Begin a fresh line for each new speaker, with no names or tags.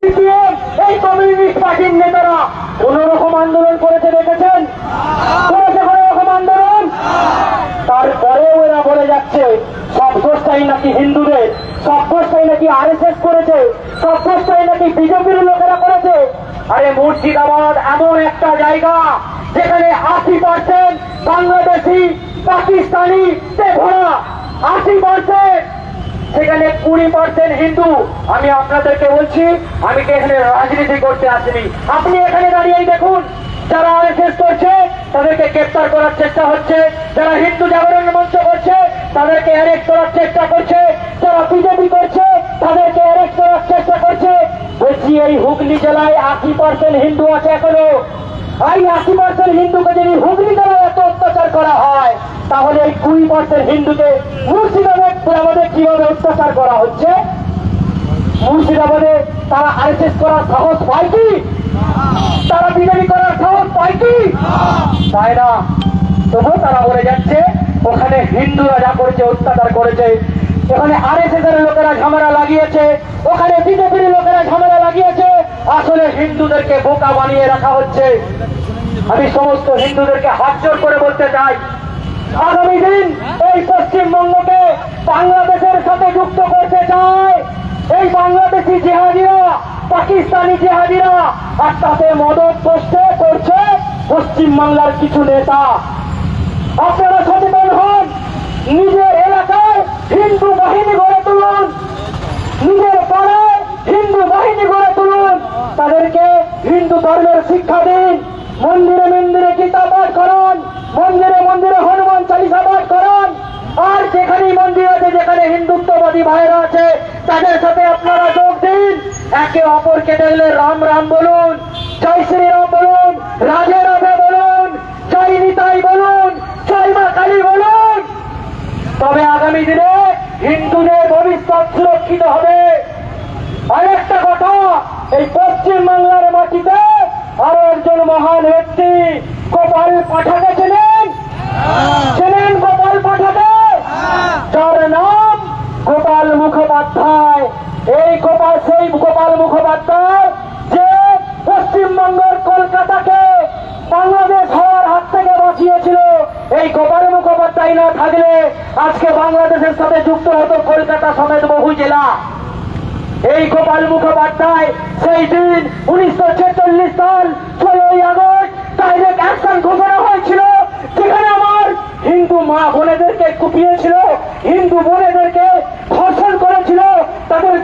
এই কমিউনিস্ট পার্টির নেতারা কোন রকম আন্দোলন করেছে দেখেছেন? করেছে কোন রকম আন্দোলন? তারপরেও এরা বলে যাচ্ছে সব দোষটাই নাকি হিন্দুদের, সব দোষটাই নাকি আরএসএস করেছে, সব দোষটাই নাকি বিজেপির লোকেরা করেছে। আরে মুর্শিদাবাদ এমন একটা জায়গা যেখানে 80% বাংলাদেশি পাকিস্তানি ভরা, 80%, সেখানে 20% হিন্দু। আমি আপনাদেরকে বলছি, আমি কি এখানে রাজনীতি করতে আসিনি। আপনি এখানে দাঁড়িয়েই দেখুন, যারা আরএসএস করছে তাদেরকে গ্রেপ্তার করার চেষ্টা হচ্ছে, যারা হিন্দু জাগরণ মঞ্চ করছে তাদেরকে অ্যারেস্ট করার চেষ্টা করছে, যারা বিজেপি করছে তাদেরকে অ্যারেস্ট করার চেষ্টা করছে। বলছি এই হুগলি জেলায় 80% হিন্দু আছে এখনো। এই 80% হিন্দুকে যদি হুগলি জেলায় এত অত্যাচার করা হয়, তাহলে এই 20% হিন্দুকে মুর্শিদাবাদে কিভাবে অত্যাচার করা হচ্ছে? মুর্শিদাবাদে তারা আরএসএস করার সাহস পায় কি? তারা বিজেপি করার সাহস পায় কি? পায় না। তবুও তারা বলে যাচ্ছে ওখানে হিন্দুরা যা করেছে, অত্যাচার করেছে, ওখানে আরএসএস এর লোকেরা ঝামেলা লাগিয়েছে, ওখানে বিজেপির লোকেরা ঝামেলা লাগিয়েছে। আসলে হিন্দুদেরকে বোকা বানিয়ে রাখা হচ্ছে। আমি সমস্ত হিন্দুদেরকে হাত জোর করে বলতে চাই, আগামী দিন এই পশ্চিমবঙ্গকে বাংলাদেশের সাথে যুক্ত করতে চায় এই বাংলাদেশি জেহাদিরা, পাকিস্তানি জেহাদিরা, আর তাতে মদত করছে পশ্চিমবাংলার কিছু নেতা। আপনারা সচেতন হন, নিজের এলাকায় হিন্দু বাহিনী গড়ে তুলুন, নিজের পাড়ায় হিন্দু বাহিনী গড়ে তুলুন, তাদেরকে হিন্দু ধর্মের শিক্ষা দিন, মন্দিরে মন্দিরে গীতা পাঠ করান, মন্দিরে মন্দিরে হনুমান চালিসা পাঠ করান। আর যেখানেই মন্দির আছে, যেখানে হিন্দুত্ববাদী ভাইরা আছে, তাদের সাথে আপনারা যোগ দিন। একে অপরকে দেখলে রাম রাম বলুন, জয় শ্রীরাম বলুন, রাধে রাধে বলুন, জয় নিতাই বলুন, জয় মা কালী বলুন। তবে আগামী দিনে হিন্দুদের ভবিষ্যৎ সুরক্ষিত হবে। আরেকটা কথা, এই পশ্চিম বাংলার মাটিতে আরো একজন মহান ব্যক্তি গোপাল পাঠাকে চেনেন? চেনেন গোপাল পাঠাকে? যার নাম গোপাল মুখোপাধ্যায়। সেই গোপাল মুখোপাধ্যায় যে পশ্চিমবঙ্গের কলকাতাকে বাংলাদেশ হওয়ার হাত থেকে বাঁচিয়েছিল। এই গোপাল মুখোপাধ্যায় না থাকলে আজকে বাংলাদেশের সাথে যুক্ত হতো কলকাতা সমেত বহু জেলা। এই গোপাল মুখোপাধ্যায় সেই দিন 1946 সাল 16ই আগস্ট ডাইরেক্ট অ্যাকশন ঘোষণা হয়েছিল, যেখানে আমার হিন্দু মা বোনেদেরকে কুপিয়েছিল, হিন্দু বোনেদেরকে ধর্ষণ করেছিল, তাদের